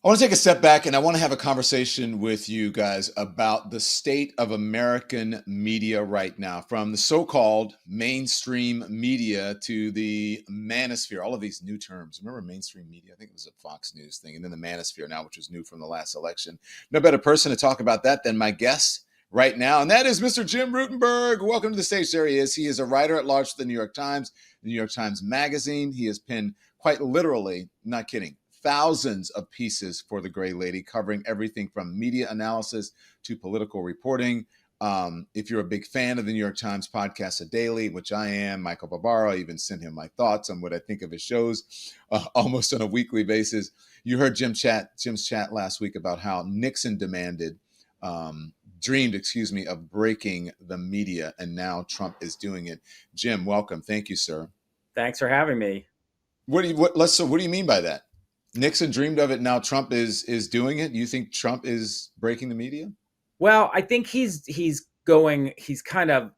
I want to take a step back and I want to have a conversation with you guys about the state of American media right now, from the so-called mainstream media to the manosphere, all of these new terms. Remember mainstream media? I think it was a Fox News thing, and then the manosphere now, which was new from the last election. No better person to talk about that than my guest right now, and that is Mr. Jim Rutenberg. Welcome to the stage. There he is. He is a writer at large for the New York Times, the New York Times Magazine. He has penned, quite literally, not kidding, thousands of pieces for the Gray Lady, covering everything from media analysis to political reporting. If you're a big fan of the New York Times podcast, A Daily, which I am, Michael Barbaro, I even send him my thoughts on what I think of his shows almost on a weekly basis. You heard Jim's chat last week about how Nixon dreamed, of breaking the media, and now Trump is doing it. Jim, welcome. Thank you, sir. Thanks for having me. What do you mean by that? Nixon dreamed of it. Now Trump is doing it. You think Trump is breaking the media? Well, I think he's kind of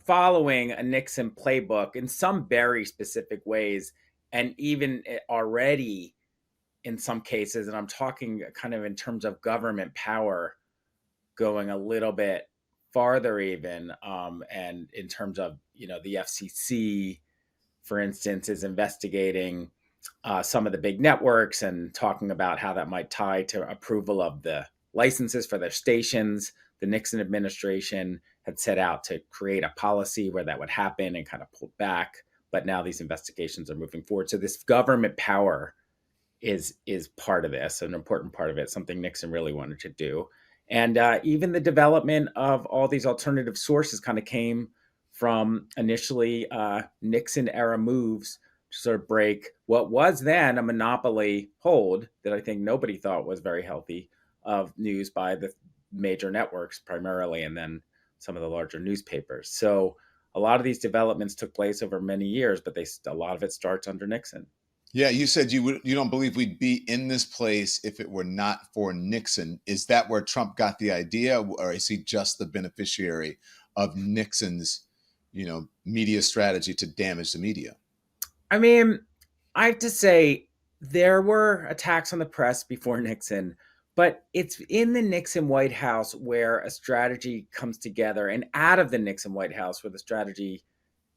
following a Nixon playbook in some very specific ways, and even already in some cases, and I'm talking kind of in terms of government power, going a little bit farther even, and in terms of, the FCC, for instance, is investigating some of the big networks and talking about how that might tie to approval of the licenses for their stations. The Nixon administration had set out to create a policy where that would happen and kind of pulled back. But now these investigations are moving forward. So this government power is part of this, an important part of it, something Nixon really wanted to do. And even the development of all these alternative sources kind of came from initially Nixon era moves to sort of break what was then a monopoly hold that I think nobody thought was very healthy of news by the major networks primarily, and then some of the larger newspapers. So a lot of these developments took place over many years, but a lot of it starts under Nixon. Yeah, you said you don't believe we'd be in this place if it were not for Nixon. Is that where Trump got the idea, or is he just the beneficiary of Nixon's, media strategy to damage the media? I mean, I have to say there were attacks on the press before Nixon, but it's in the Nixon White House where a strategy comes together, and out of the Nixon White House where the strategy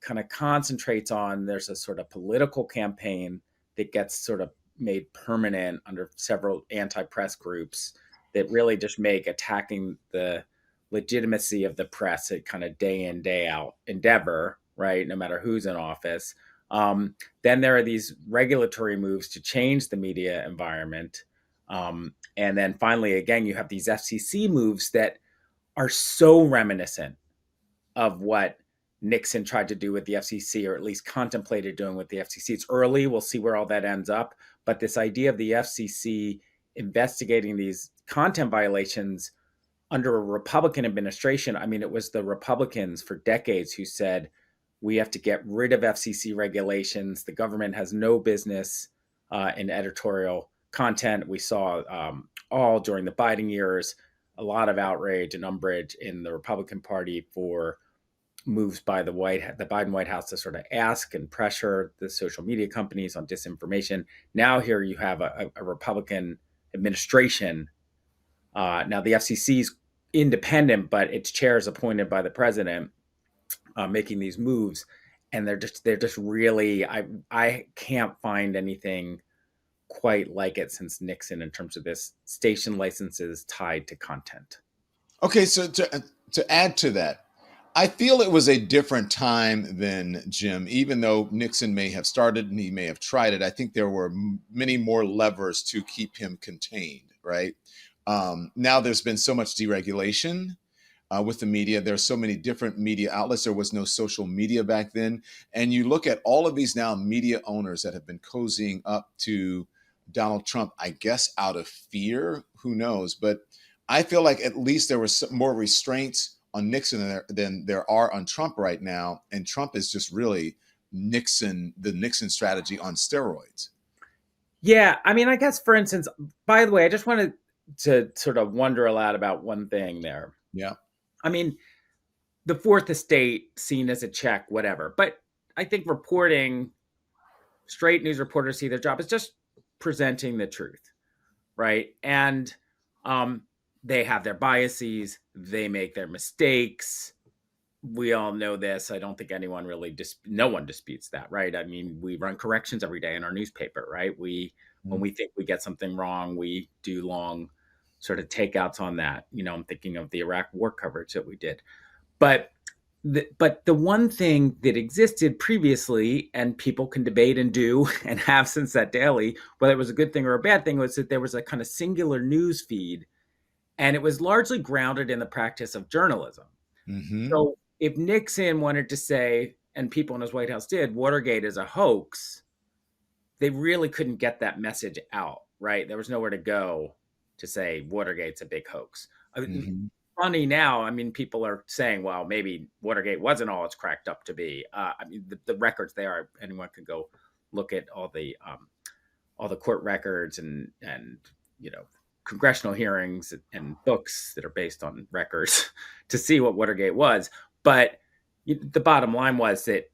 kind of concentrates on, there's a sort of political campaign that gets sort of made permanent under several anti-press groups that really just make attacking the legitimacy of the press a kind of day in, day out endeavor, right? No matter who's in office. Then there are these regulatory moves to change the media environment. And then finally, again, you have these FCC moves that are so reminiscent of what Nixon tried to do with the FCC, or at least contemplated doing with the FCC. It's early. We'll see where all that ends up. But this idea of the FCC investigating these content violations under a Republican administration, I mean, it was the Republicans for decades who said, we have to get rid of FCC regulations. The government has no business in editorial content. We saw all during the Biden years, a lot of outrage and umbrage in the Republican Party for moves by the Biden White House to sort of ask and pressure the social media companies on disinformation. Now here you have a Republican administration. Now the FCC is independent, but its chair is appointed by the president, making these moves, and they're just really, I can't find anything quite like it since Nixon in terms of this station licenses tied to content. Okay, so to add to that, I feel it was a different time than Jim. Even though Nixon may have started and he may have tried it, I think there were many more levers to keep him contained, right? Now there's been so much deregulation with the media. There's so many different media outlets. There was no social media back then. And you look at all of these now media owners that have been cozying up to Donald Trump, I guess out of fear, who knows? But I feel like at least there was more restraints on Nixon than there are on Trump right now. And Trump is just really the Nixon strategy on steroids. Yeah, I mean, I guess, for instance, by the way, I just wanted to sort of wonder a lot about one thing there. Yeah. I mean, the fourth estate seen as a check, whatever. But I think straight news reporters see their job as just presenting the truth, right? And um, they have their biases, they make their mistakes. We all know this. I don't think anyone really no one disputes that, right? I mean, we run corrections every day in our newspaper, right? We when Mm. we think we get something wrong, we do long sort of takeouts on that. I'm thinking of the Iraq war coverage that we did. But the one thing that existed previously, and people can debate and do and have since that daily, whether it was a good thing or a bad thing, was that there was a kind of singular news feed, and it was largely grounded in the practice of journalism. Hmm. So if Nixon wanted to say, and people in his White House did, Watergate is a hoax, they really couldn't get that message out, right? There was nowhere to go to say Watergate's a big hoax. Hmm. Funny now, I mean, people are saying, well, maybe Watergate wasn't all it's cracked up to be. I mean, the records there, anyone could go look at all the court records and you know congressional hearings and books that are based on records to see what Watergate was. But the bottom line was that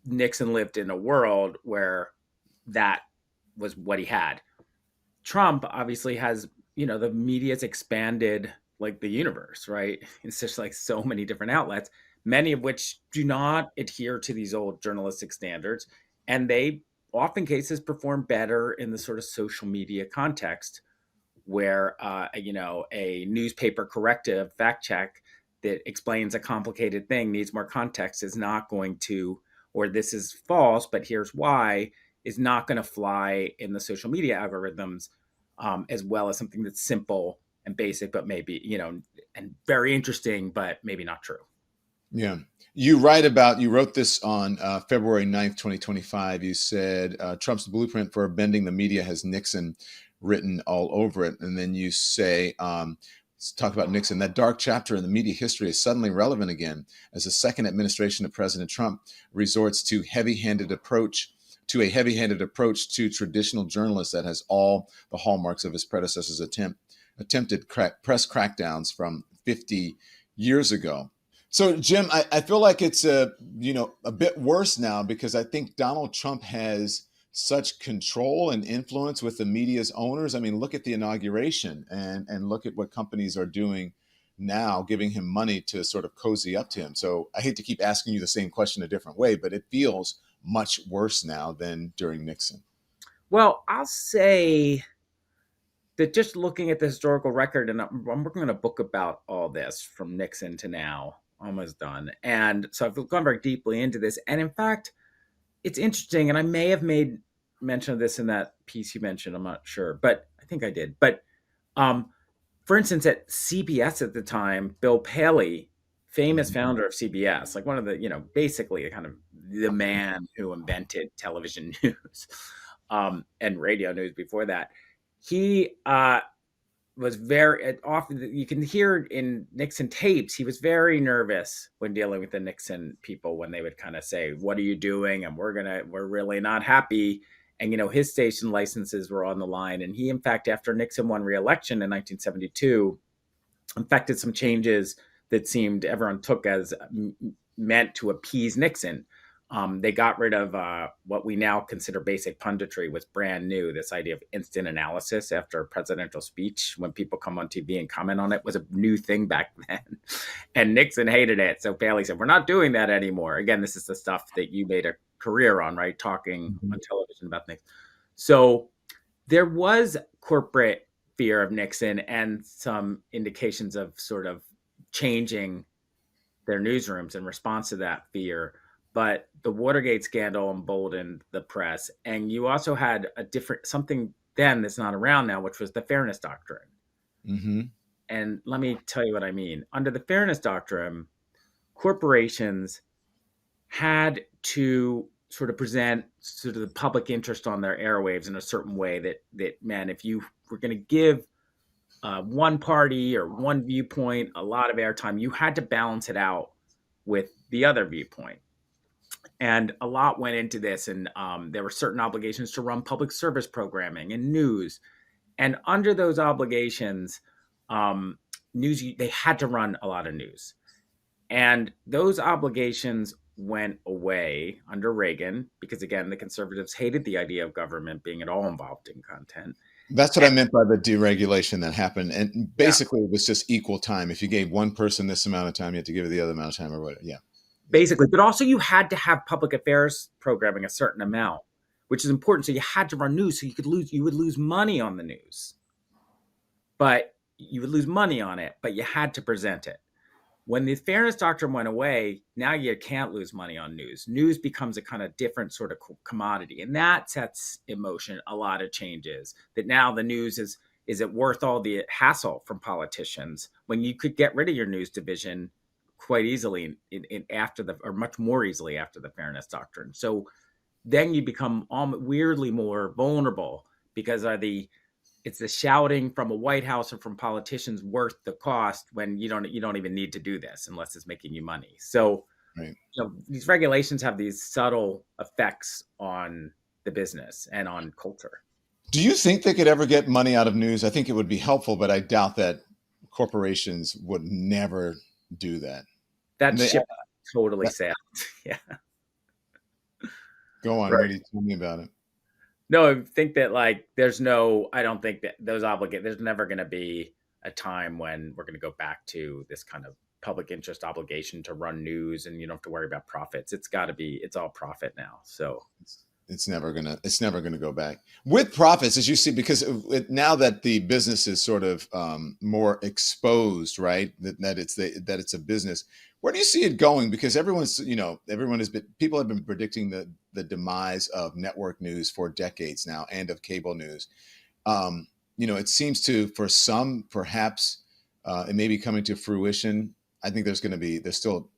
Nixon lived in a world where that was what he had. Trump obviously has, the media's expanded like the universe, right? It's just like so many different outlets, many of which do not adhere to these old journalistic standards. And they often cases perform better in the sort of social media context where a newspaper corrective fact check that explains a complicated thing needs more context is not going to, or this is false but here's why, is not going to fly in the social media algorithms, as well as something that's simple and basic but maybe and very interesting but maybe not true. Yeah. You wrote this on February 9th, 2025. You said Trump's blueprint for bending the media has Nixon written all over it. And then you say, talk about Nixon, that dark chapter in the media history is suddenly relevant again as the second administration of President Trump resorts to a heavy-handed approach to traditional journalists that has all the hallmarks of his predecessor's attempted press crackdowns from 50 years ago. So, Jim, I feel like it's a bit worse now because I think Donald Trump has such control and influence with the media's owners. I mean, look at the inauguration and look at what companies are doing now, giving him money to sort of cozy up to him. So I hate to keep asking you the same question a different way, but it feels much worse now than during Nixon. Well, I'll say that just looking at the historical record, and I'm working on a book about all this from Nixon to now, almost done. And so I've gone very deeply into this. And in fact, it's interesting, and I may have made mention of this in that piece you mentioned. I'm not sure, but I think I did. But um, for instance, at CBS at the time, Bill Paley, famous Mhm. founder of CBS, like one of the, basically kind of the man who invented television news, and radio news before that. He was very often, you can hear in Nixon tapes, he was very nervous when dealing with the Nixon people when they would kind of say, "What are you doing?" And we're really not happy. And his station licenses were on the line. And he, in fact, after Nixon won re-election in 1972, effected some changes that seemed everyone took as meant to appease Nixon. They got rid of what we now consider basic punditry, was brand new. This idea of instant analysis after a presidential speech, when people come on TV and comment on it, was a new thing back then. And Nixon hated it. So Paley said, we're not doing that anymore. Again, this is the stuff that you made a career on, right? Talking on Mhm. television about things. So there was corporate fear of Nixon and some indications of sort of changing their newsrooms in response to that fear. But the Watergate scandal emboldened the press. And you also had a different something then that's not around now, which was the fairness doctrine. Mhm. And let me tell you what I mean. Under the fairness doctrine, corporations had to sort of present sort of the public interest on their airwaves in a certain way that meant if you were going to give one party or one viewpoint a lot of airtime, you had to balance it out with the other viewpoint. And a lot went into this, and there were certain obligations to run public service programming and news. And under those obligations, um, news they had to run a lot of news, and those obligations went away under Reagan because, again, the conservatives hated the idea of government being at all involved in content. That's what I meant by the deregulation that happened. And Yeah, basically, it was just equal time. If you gave one person this amount of time, you had to give it the other amount of time or whatever. Yeah. Yeah. basically. But also, you had to have public affairs programming a certain amount, which is important. So you had to run news, so you would lose money on the news, but you would lose money on it, but you had to present it. When the fairness doctrine went away, now you can't lose money on news. News becomes a kind of different sort of commodity, and that sets in motion a lot of changes. That now the news is it worth all the hassle from politicians when you could get rid of your news division quite easily in after the or much more easily after the fairness doctrine. So then you become weirdly more vulnerable because it's the shouting from a White House or from politicians worth the cost when you don't even need to do this unless it's making you money. So Right. these regulations have these subtle effects on the business and on culture. Do you think they could ever get money out of news? I think it would be helpful, but I doubt that corporations would never do that. That And they ship totally sailed. Yeah. go on. What Right. do you tell me about it? No, I think that I don't think that there's never going to be a time when we're going to go back to this kind of public interest obligation to run news and you don't have to worry about profits. It's all profit now. So It's never gonna go back with profits, as you see, because now that the business is sort of more exposed, right? That it's a business. Where do you see it going? Because everyone has been people have been predicting the demise of network news for decades now and of cable news. It seems to, for some, perhaps it may be coming to fruition. I think there's still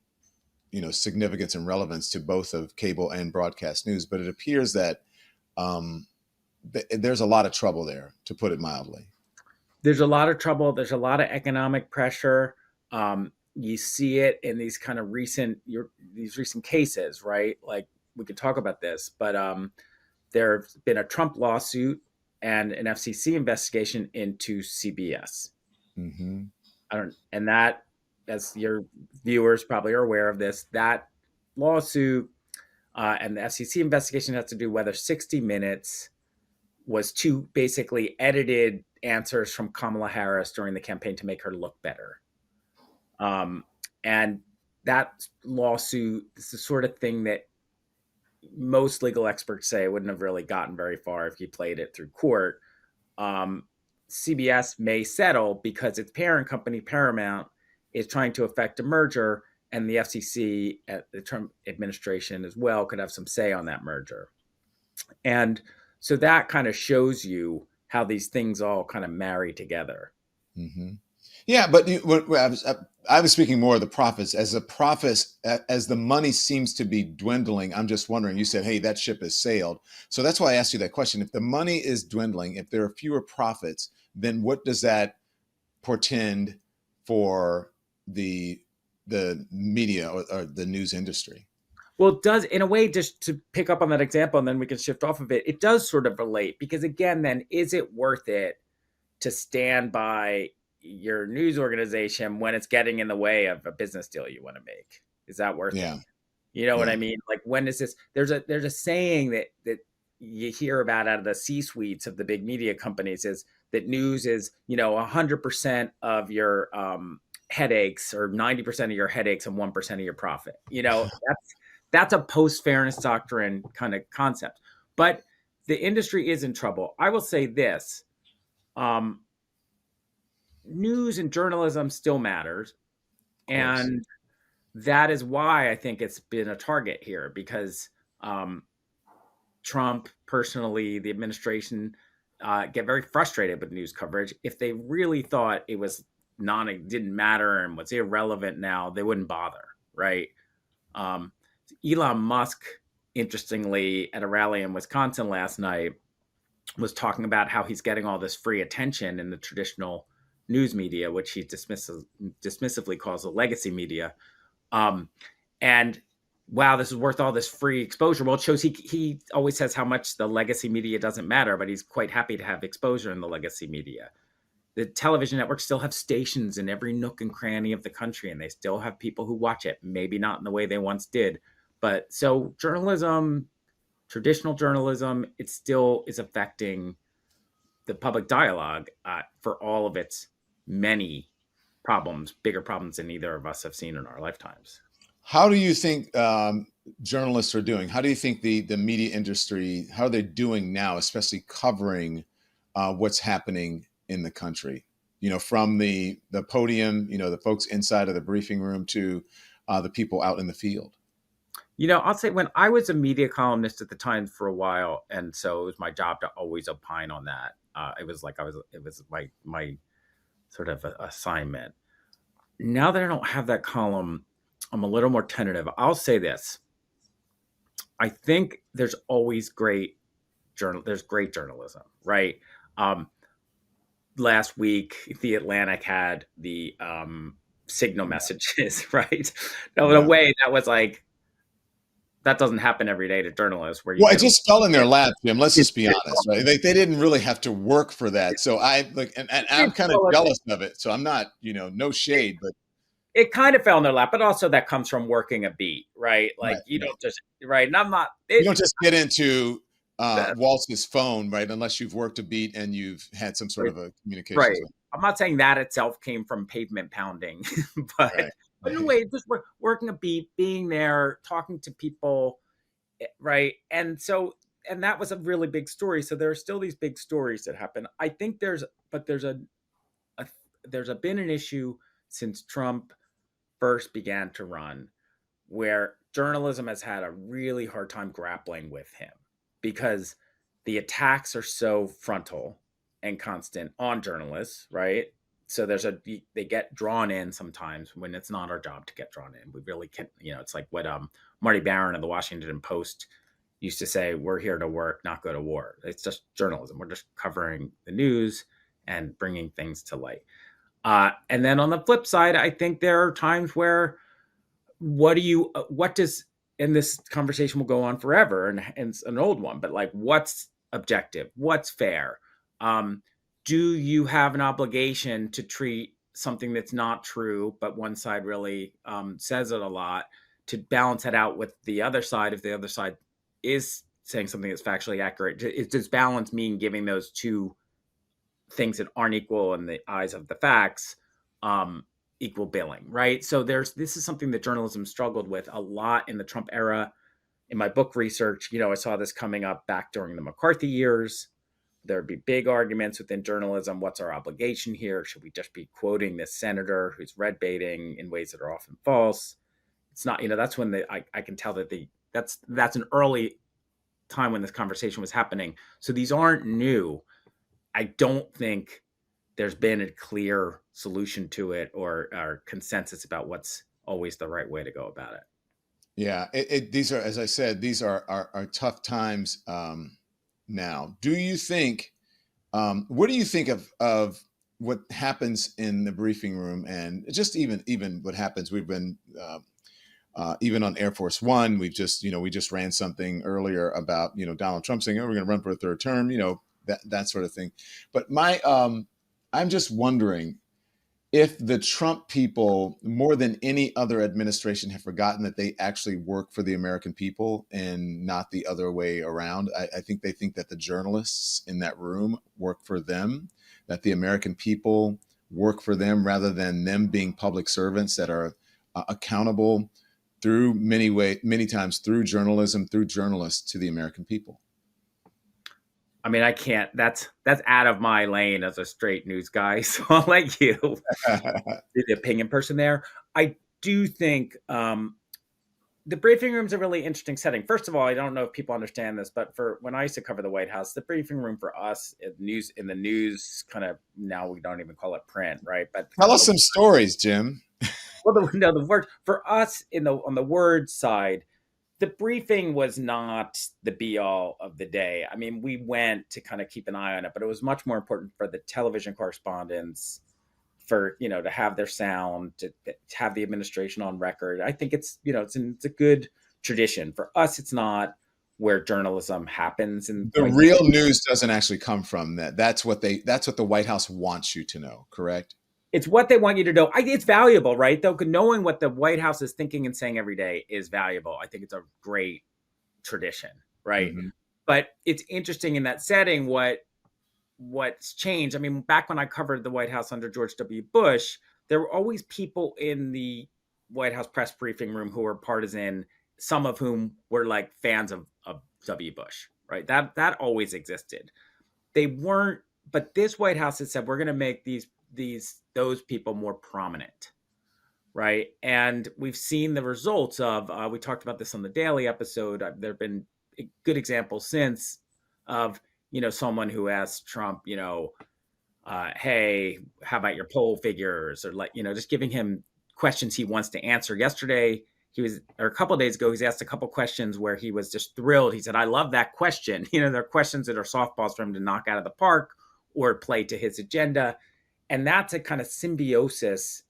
significance and relevance to both of cable and broadcast news, but it appears that um, there's a lot of trouble there, to put it mildly. there's a lot of trouble. There's a lot of economic pressure. You see it in these recent cases, right? Like we could talk about this, but there's been a Trump lawsuit and an FCC investigation into CBS. Hmm. I don't, and that, as your viewers probably are aware of this, that lawsuit and the FCC investigation has to do whether 60 Minutes was two basically edited answers from Kamala Harris during the campaign to make her look better. Um, and that lawsuit is the sort of thing that most legal experts say wouldn't have really gotten very far if you played it through court. um, CBS may settle because its parent company, Paramount, is trying to effect a merger, and the FCC, at the Trump administration as well, could have some say on that merger. And so that kind of shows you how these things all kind of marry together. Hmm. Yeah, but I was speaking more of the profits. As the money seems to be dwindling. I'm just wondering. You said, "Hey, that ship has sailed." So that's why I asked you that question. If the money is dwindling, if there are fewer profits, then what does that portend for the the media or the news industry? Well, it does, in a way, just to pick up on that example, and then we can shift off of it. It does sort of relate because, again, then is it worth it to stand by your news organization when it's getting in the way of a business deal you want to make? Is that worth it? Yeah, You know what yeah. I mean? Like when is this? There's a saying that you hear about out of the C suites of the big media companies is that news is 100% of your headaches or 90% of your headaches and 1% of your profit. That's a post fairness doctrine kind of concept, but the industry is in trouble. I will say this: um, news and journalism still matters, Of course. and that is why I think it's been a target here because um, Trump, personally, the administration get very frustrated with news coverage. If they really thought it didn't matter and was irrelevant now, they wouldn't bother, right? Um, Elon Musk, interestingly, at a rally in Wisconsin last night, was talking about how he's getting all this free attention in the traditional news media, which he dismissively calls the legacy media. Um, and wow, this is worth all this free exposure. Well, it shows he always says how much the legacy media doesn't matter, but he's quite happy to have exposure in the legacy media. The television networks still have stations in every nook and cranny of the country, and they still have people who watch it. Maybe not in the way they once did, but so journalism, traditional journalism, it still is affecting the public dialogue for all of its many problems, bigger problems than either of us have seen in our lifetimes. How do you think journalists are doing? How do you think the media industry, how are they doing now, especially covering what's happening in the country? From the podium, the folks inside of the briefing room to the people out in the field. I'll say when I was a media columnist at the Times for a while, and so it was my job to always opine on that. It was my sort of assignment. Now that I don't have that column, I'm a little more tentative. I'll say this: I think there's always great there's great journalism, right? Um, Last week, the Atlantic had the signal messages, right? Now, in a Yeah. way, that was like that doesn't happen every day to journalists where you Well, it get just fell in their lap, Jim. Let's it, just be honest, right? They didn't really have to work for that. So I like, and I'm kind of jealous of it. So I'm not, no shade, but it kind of fell in their lap, but also that comes from working a beat, right? right, Like you right. don't just right. And I'm not. You don't just get into Waltz's phone, right? Unless you've worked a beat and you've had some sort of a communications Right. with. I'm not saying that itself came from pavement pounding, but Right, in a right. way, just working a beat, being there, talking to people, right? And that was a really big story. So there are still these big stories that happen. I think a there's been an issue since Trump first began to run where journalism has had a really hard time grappling with him because the attacks are so frontal and constant on journalists, right? So they get drawn in sometimes when it's not our job to get drawn in. We really can't, it's like what Marty Barron of the Washington Post used to say, we're here to work, not go to war. It's just journalism. We're just covering the news and bringing things to light. And then on the flip side, I think there are times where what does, and this conversation will go on forever and it's an old one, but like what's objective, what's fair, do you have an obligation to treat something that's not true but one side really says it a lot, to balance it out with the other side if the other side is saying something that's factually accurate? Does balance mean giving those two things that aren't equal in the eyes of the facts equal billing, right? So this is something that journalism struggled with a lot in the Trump era. In my book research, I saw this coming up back during the McCarthy years. There'd be big arguments within journalism. What's our obligation here? Should we just be quoting this senator who's red baiting in ways that are often false? It's not, that's when I can tell that that's an early time when this conversation was happening. So these aren't new. I don't think there's been a clear solution to it or consensus about what's always the right way to go about it. Yeah, these are, as I said, these are tough times now. Do you think? What do you think of what happens in the briefing room, and just even what happens? We've been even on Air Force One. We just ran something earlier about Donald Trump saying, "Oh, we're going to run for a third term," that sort of thing. But I'm just wondering if the Trump people, more than any other administration, have forgotten that they actually work for the American people and not the other way around. I think they think that the journalists in that room work for them, that the American people work for them, rather than them being public servants that are accountable through many times through journalism, through journalists to the American people. I mean, I can't. That's out of my lane as a straight news guy. So I'll let you be the opinion person there. I do think the briefing room is a really interesting setting. First of all, I don't know if people understand this, but for when I used to cover the White House, the briefing room for us in the news kind of, now we don't even call it print, right? But Tell us some stories, Jim. well, the word for us on the word side, the briefing was not the be all of the day. I mean, we went to kind of keep an eye on it, but it was much more important for the television correspondents to have their sound, to have the administration on record. I think it's a good tradition. For us, it's not where journalism happens, and The real news doesn't actually come from that. That's what the White House wants you to know, correct? it's what they want you to know. It's valuable, right? Though knowing what the White House is thinking and saying every day is valuable. I think it's a great tradition, right? Mm-hmm. But it's interesting in that setting what what's changed. I mean, back when I covered the White House under George W. Bush, there were always people in the White House press briefing room who were partisan, some of whom were like fans of W. Bush, right? That always existed. They weren't, but this White House has said we're going to make those people more prominent, right? And we've seen the results of. We talked about this on the Daily episode. There have been good examples since of someone who asked Trump, hey, how about your poll figures, or like just giving him questions he wants to answer. Yesterday, or a couple of days ago, he's asked a couple questions where he was just thrilled. He said, "I love that question." There are questions that are softballs for him to knock out of the park or play to his agenda, and that's a kind of symbiosis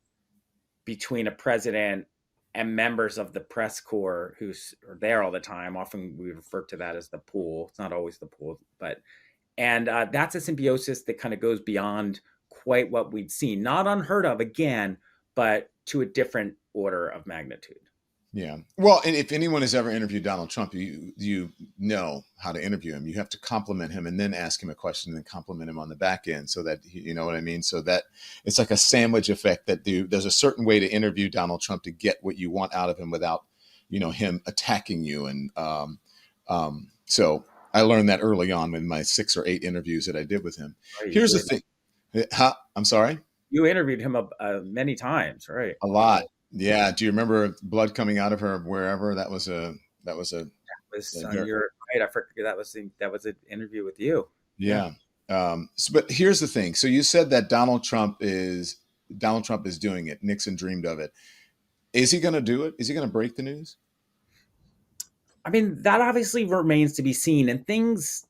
between a president and members of the press corps who are there all the time. Often we refer to that as the pool. It's not always the pool, but that's a symbiosis that kind of goes beyond quite what we'd seen. Not unheard of again, but to a different order of magnitude. Yeah. Well, and if anyone has ever interviewed Donald Trump, you know how to interview him. You have to compliment him and then ask him a question and then compliment him on the back end, so that you know what I mean. So that it's like a sandwich effect. There's a certain way to interview Donald Trump to get what you want out of him without him attacking you. And so I learned that early on in my 6 or 8 interviews that I did with him. Right, Here's the thing. I'm sorry. You interviewed him many times, right? A lot. Yeah. Do you remember blood coming out of her wherever? That was You're right. I forgot that was an interview with you. yeah. But here's the thing. So you said that Donald Trump is doing it. Nixon dreamed of it. Is he going to do it? Is he going to break the news? I mean, that obviously remains to be seen. And things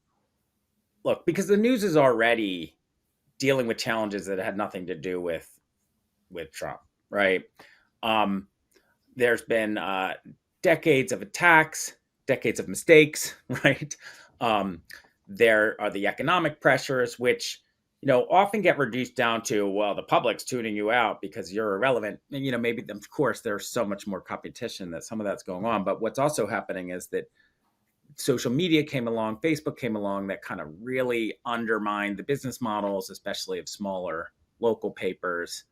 look, because the news is already dealing with challenges that had nothing to do with Trump, right? There's been decades of attacks, decades of mistakes, right? There are the economic pressures, which often get reduced down to, well, the public's tuning you out because you're irrelevant. And maybe of course there's so much more competition that some of that's going on. But what's also happening is that social media came along, Facebook came along, that kind of really undermined the business models, especially of smaller local papers.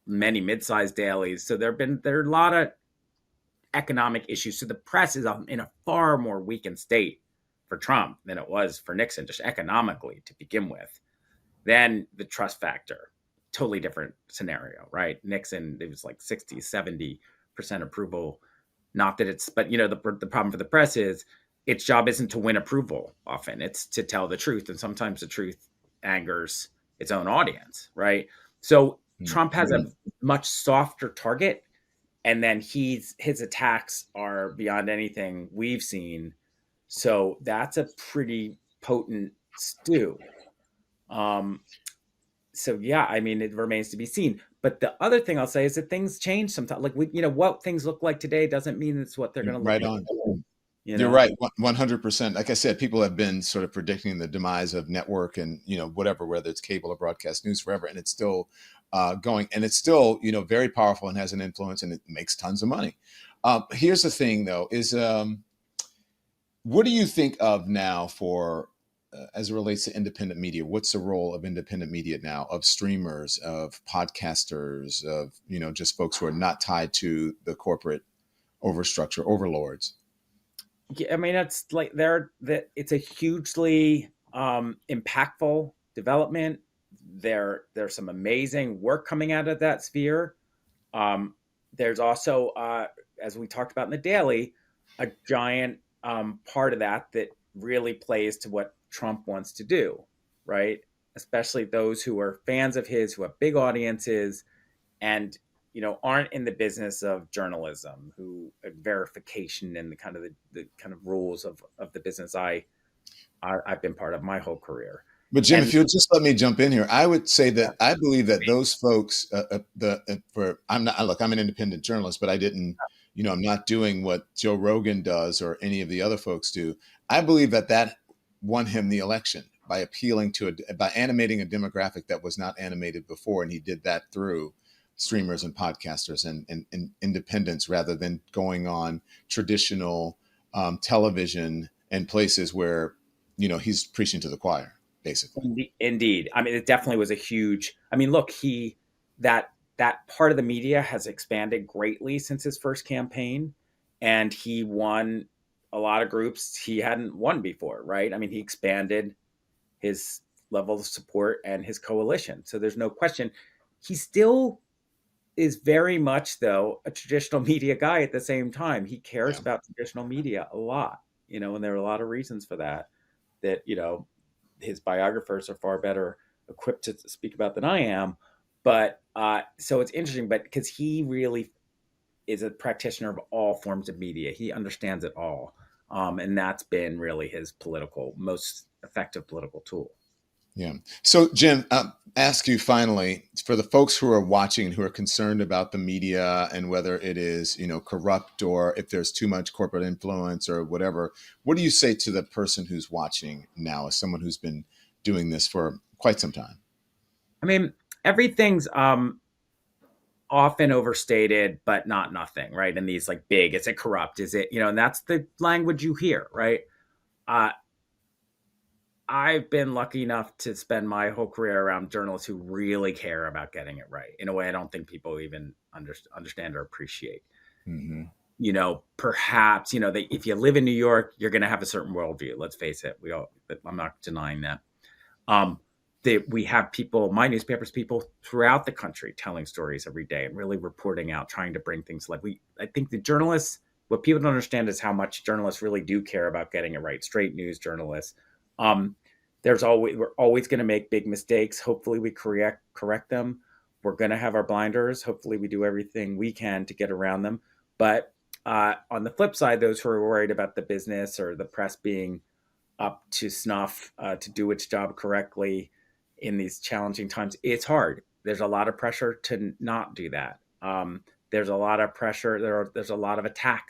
Many mid-sized dailies. So there are a lot of economic issues. So the press is in a far more weakened state for Trump than it was for Nixon, just economically to begin with. Then the trust factor, totally different scenario, right? Nixon, it was like 60, 70% approval. Not that but the problem for the press is its job isn't to win approval often. It's to tell the truth. And sometimes the truth angers its own audience, right? So Trump has a much softer target, and then his attacks are beyond anything we've seen. So that's a pretty potent stew. So yeah, I mean, it remains to be seen. But the other thing I'll say is that things change sometimes. Like what things look like today doesn't mean it's what they're going to look right like. On. You're right, 100%. Like I said, people have been sort of predicting the demise of network and whatever, whether it's cable or broadcast news forever, and it's still going, and it's still very powerful and has an influence, and it makes tons of money. Here's the thing, though, is what do you think of now for as it relates to independent media? What's the role of independent media now, of streamers, of podcasters, of just folks who are not tied to the corporate overlords? Yeah, I mean, it's like it's a hugely impactful development. There's some amazing work coming out of that sphere. There's also, as we talked about in the Daily, a giant part of that really plays to what Trump wants to do, right? Especially those who are fans of his, who have big audiences, and aren't in the business of journalism, who verification and the kind of rules of the business I've been part of my whole career. But Jim, if you'll just let me jump in here, I would say that I believe that those folks, I'm an independent journalist, but I didn't, I'm not doing what Joe Rogan does or any of the other folks do. I believe that won him the election by appealing by animating a demographic that was not animated before. And he did that through streamers and podcasters and independents, rather than going on traditional television and places where, he's preaching to the choir. basically. Indeed. I mean, it definitely was a huge. I mean, look, that part of the media has expanded greatly since his first campaign, and he won a lot of groups he hadn't won before, right? I mean, he expanded his level of support and his coalition. So there's no question. He still is very much, though, a traditional media guy at the same time. He cares Yeah. about traditional media a lot, and there are a lot of reasons for that, that his biographers are far better equipped to speak about than I am. But so it's interesting, but because he really is a practitioner of all forms of media, he understands it all. And that's been really his most effective political tool. Yeah. So, Jim, ask you finally for the folks who are watching and who are concerned about the media and whether it is, corrupt or if there's too much corporate influence or whatever. What do you say to the person who's watching now, as someone who's been doing this for quite some time? I mean, everything's often overstated, but not nothing, right? And these like big, is it corrupt? Is it, and that's the language you hear, right? Uh, I've been lucky enough to spend my whole career around journalists who really care about getting it right in a way I don't think people even understand or appreciate. Hmm. Perhaps, that if you live in New York, you're going to have a certain worldview. Let's face it. I'm not denying that. Um, we have people, my newspapers, people throughout the country telling stories every day and really reporting out, trying to bring things like I think the journalists, what people don't understand is how much journalists really do care about getting it right. Straight news journalists. Um, we're always going to make big mistakes. Hopefully we correct them. We're going to have our blinders. Hopefully we do everything we can to get around them. But on the flip side, those who are worried about the business or the press being up to snuff to do its job correctly in these challenging times, it's hard. There's a lot of pressure to not do that. There's a lot of pressure. There's a lot of attack,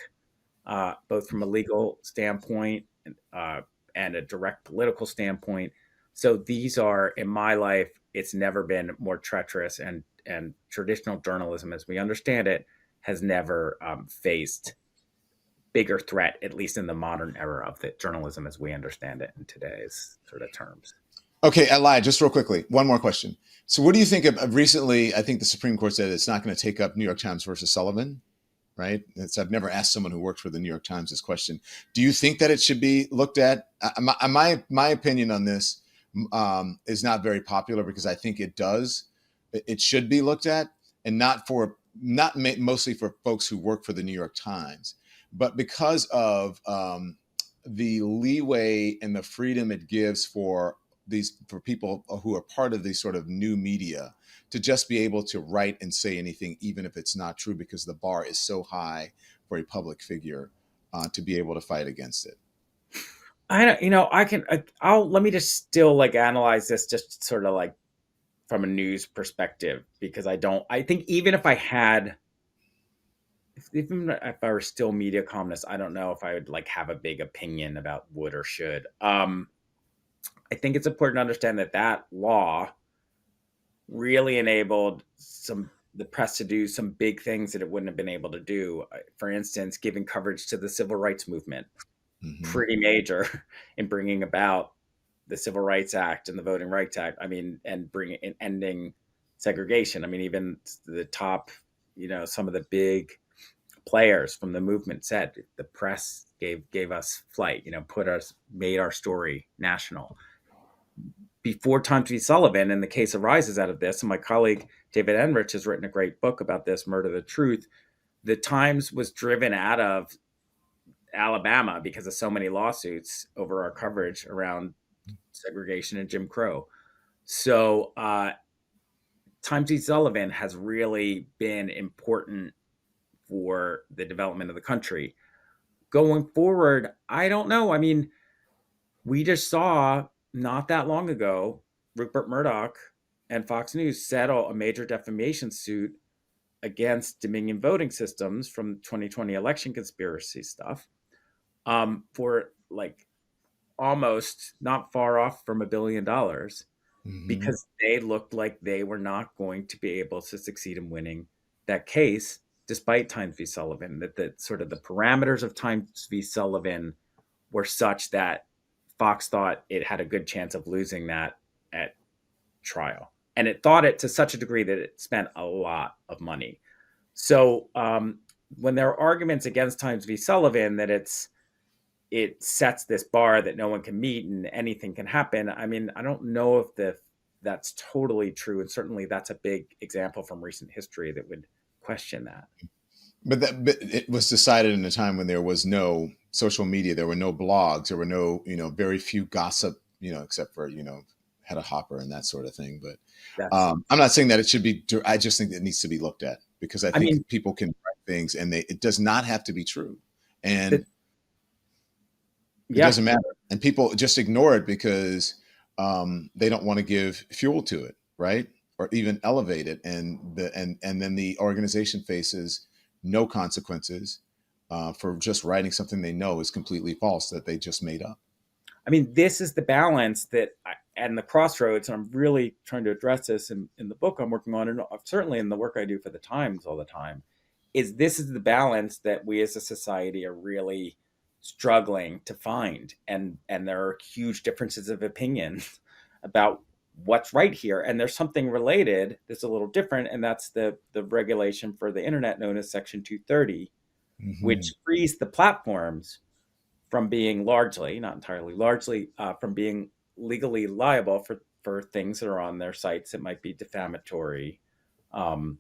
both from a legal standpoint uh, and a direct political standpoint. So these are, in my life, it's never been more treacherous, and traditional journalism, as we understand it, has never faced bigger threat, at least in the modern era of the journalism as we understand it in today's sort of terms. Okay, I lied. Just real quickly, one more question. So, what do you think of recently? I think the Supreme Court said it's not going to take up New York Times versus Sullivan, right? I've never asked someone who worked for the New York Times this question. Do you think that it should be looked at? My opinion on this is not very popular because I think it does. It should be looked at, and mostly for folks who work for the New York Times, but because of the leeway and the freedom it gives for people who are part of these sort of new media to just be able to write and say anything, even if it's not true, because the bar is so high for a public figure to be able to fight against it. I don't, I'll let me just still like analyze this just sort of like from a news perspective, because I think even if I had, even if I were still media columnist, I don't know if I would like have a big opinion about would or should. I think it's important to understand that law really enabled the press to do some big things that it wouldn't have been able to do. For instance, giving coverage to the civil rights movement, Mm-hmm. pretty major in bringing about the Civil Rights Act and the Voting Rights Act. I mean, and ending segregation. I mean, even the top, some of the big players from the movement said the press gave us flight. Made our story national. Before Tom T. Sullivan, and the case arises out of this, and my colleague David Enrich has written a great book about this, Murder the Truth. The Times was driven out of Alabama because of so many lawsuits over our coverage around segregation and Jim Crow. So Tom T. Sullivan has really been important for the development of the country. Going forward, I don't know. I mean, we just saw not that long ago Rupert Murdoch and Fox News settle a major defamation suit against Dominion voting systems from 2020 election conspiracy stuff, for like almost not far off from $1 billion, Mm-hmm. because they looked like they were not going to be able to succeed in winning that case, despite Times v. Sullivan. That the sort of the parameters of Times v. Sullivan were such that Fox thought it had a good chance of losing that at trial. And it thought it to such a degree that it spent a lot of money. So when there are arguments against Times v. Sullivan that it sets this bar that no one can meet and anything can happen, I mean, I don't know if that's totally true. And certainly that's a big example from recent history that would question that. But it was decided in a time when there was no social media, there were no blogs, there were no, very few gossip, except for, Hedda Hopper and that sort of thing. But That's, I'm not saying that it should be, I just think it needs to be looked at, because I I think mean, people can write things and it does not have to be true. And the, it yeah, doesn't matter. And people just ignore it because they don't want to give fuel to it, right? Or even elevate it. And then the organization faces no consequences for just writing something they know is completely false, that they just made up. I mean, this is the balance and the crossroads. And I'm really trying to address this in the book I'm working on, and certainly in the work I do for the Times all the time. This is the balance that we as a society are really struggling to find, and there are huge differences of opinions about what's right here. And there's something related that's a little different, and that's the regulation for the internet known as Section 230, Mm-hmm. which frees the platforms from being largely, not entirely, largely from being legally liable for things that are on their sites that might be defamatory, um,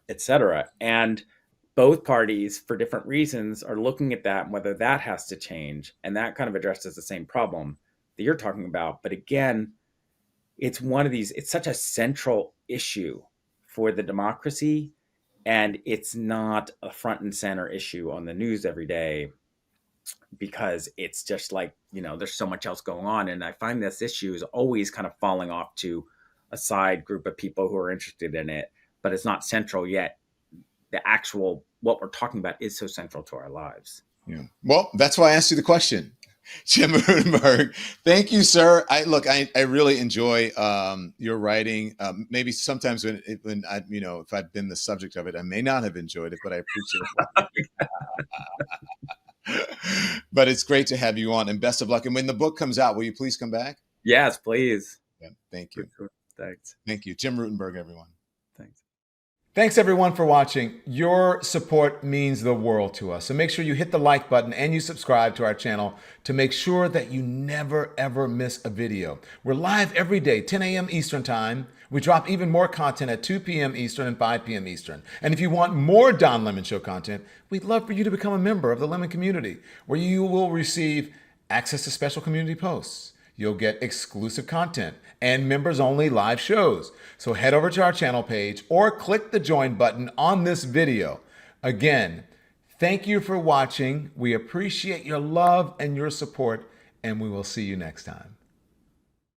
etc. And both parties, for different reasons, are looking at that and whether that has to change. And that kind of addresses the same problem that you're talking about. But again, it's one of these, it's such a central issue for the democracy. And it's not a front and center issue on the news every day, because it's just like, there's so much else going on. And I find this issue is always kind of falling off to a side group of people who are interested in it, but it's not central yet. The actual, what we're talking about is so central to our lives. Yeah. Well, that's why I asked you the question. Jim Rutenberg, thank you, sir. I really enjoy your writing. Maybe sometimes when I, if I'd been the subject of it, I may not have enjoyed it, but I appreciate it. But it's great to have you on, and best of luck. And when the book comes out, will you please come back? Yes, please. Yeah, thank For you. sure. Thanks. Thank you. Jim Rutenberg, everyone. Thanks. Thanks everyone for watching. Your support means the world to us. So make sure you hit the like button and you subscribe to our channel to make sure that you never ever miss a video. We're live every day, 10 a.m. Eastern time. We drop even more content at 2 p.m. Eastern and 5 p.m. Eastern. And if you want more Don Lemon Show content, we'd love for you to become a member of the Lemon community, where you will receive access to special community posts. You'll get exclusive content and members-only live shows. So head over to our channel page or click the join button on this video. Again, thank you for watching. We appreciate your love and your support, and we will see you next time.